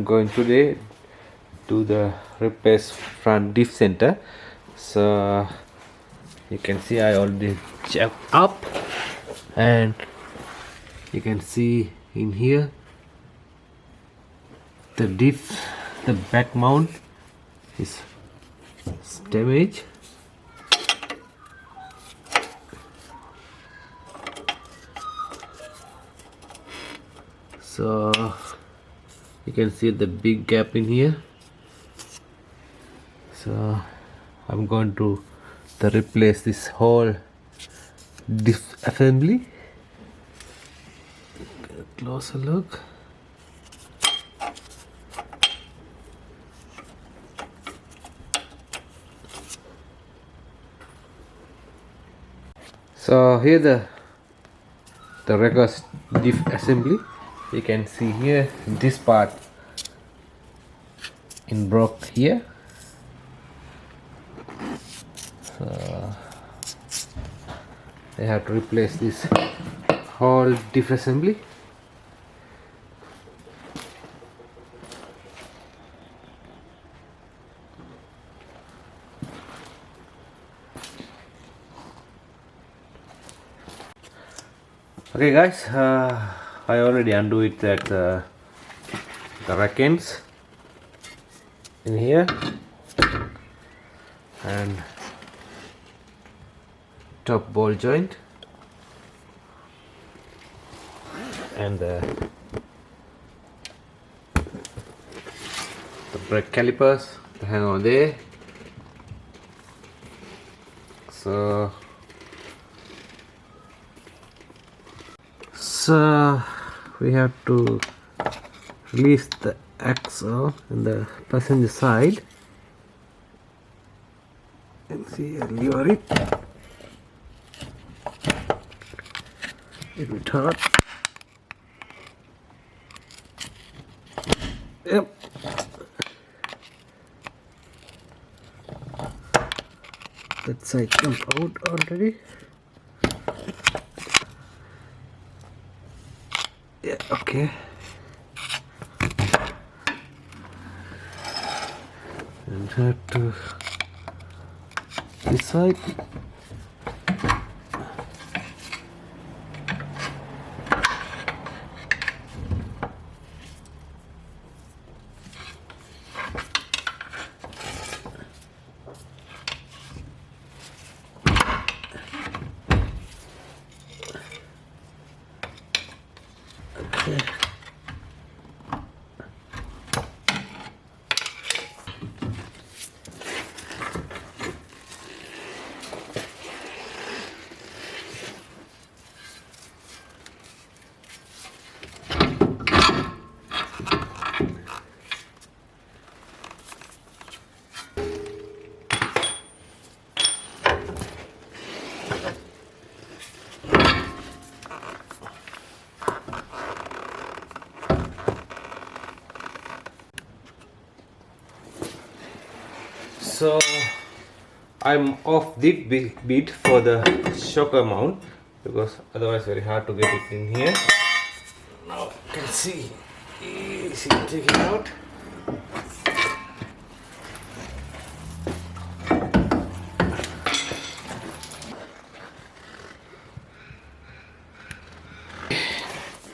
I'm going today to the replace front diff center. So you can see I already checked up, and you can see in here the diff, the back mount is damaged. So you can see the big gap in here. So I'm going to replace this whole diff assembly. Get a closer look. So here the regular diff assembly. You can see here this part in broke here. So I have to replace this whole diff assembly. Okay guys, I already undo it at the rack ends in here and top ball joint and the brake calipers to hang on there. So we have to release the axle in the passenger side. You can see I lever it. It will turn. Yep. That side comes out already. Yeah, okay. And have to this side. Okay. So I'm off the bit for the shocker mount because otherwise very hard to get it in here. Now you can see easy to take it out.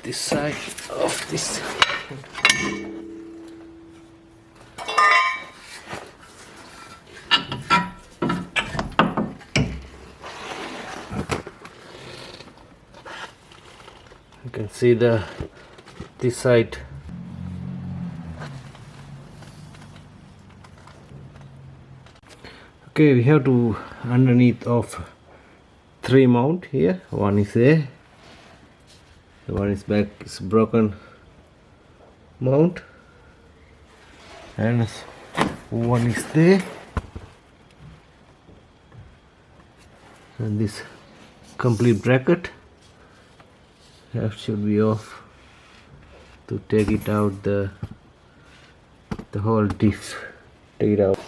This side of this. You can see this side. Okay, we have to underneath of 3 mount here. One is there, the one is back is broken mount, and one is there, and this complete bracket should be off to take it out the whole diff. Take it out.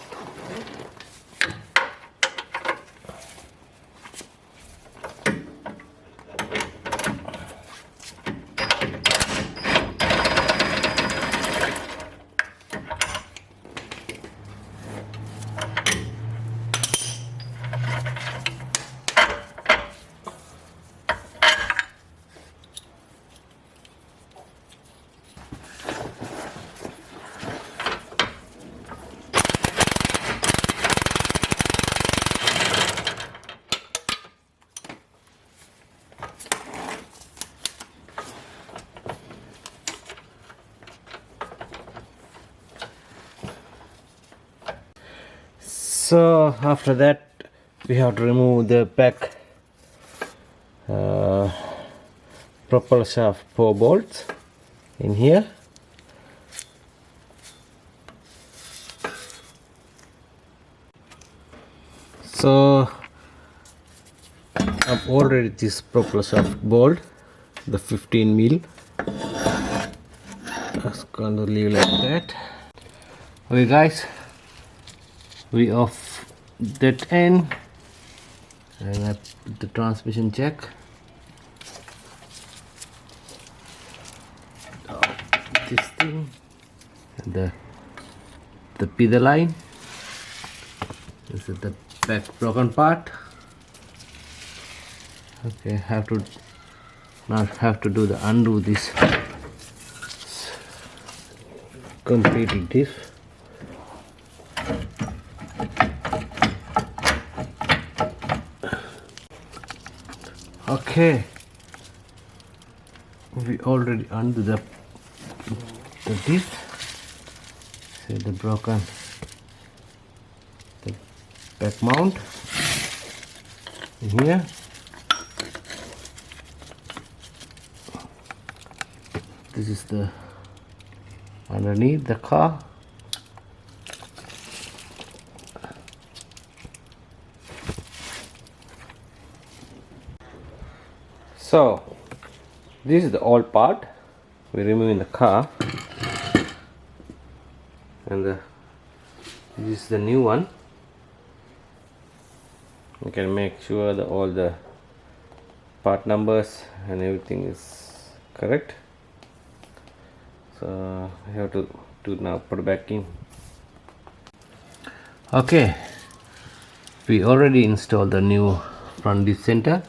So after that we have to remove the back propeller shaft 4 bolts in here. So I've already this propeller shaft bolt, the 15 mil. Just gonna leave like that. Okay guys, we off that end and I put the transmission jack. This thing and the pedal line. This is the back broken part. Okay, have to do the undo this, completing this. Okay, we already undo the disc. See the broken the back mount in here. This is the underneath the car. So this is the old part we remove in the car, and this is the new one. You can make sure that all the part numbers and everything is correct. So I have to now put back in. Okay, we already installed the new front diff center.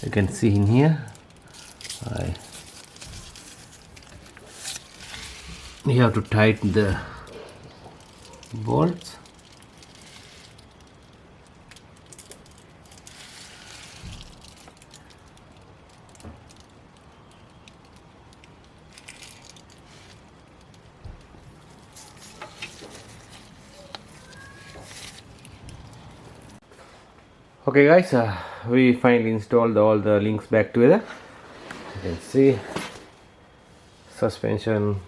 You can see in here you have to tighten the bolts. Okay guys, we finally installed all the links back together. You can see suspension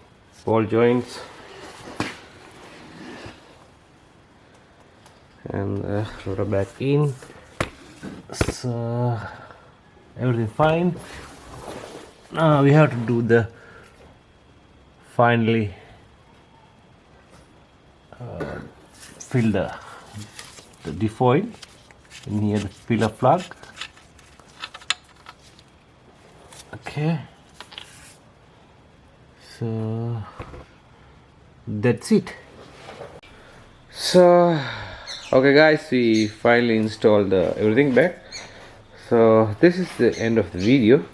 ball joints and rotor back in. So everything fine. Now we have to do the finally fill the defoil in here, the filler plug. Okay, so that's it. So okay guys, we finally installed everything back. So this is the end of the video.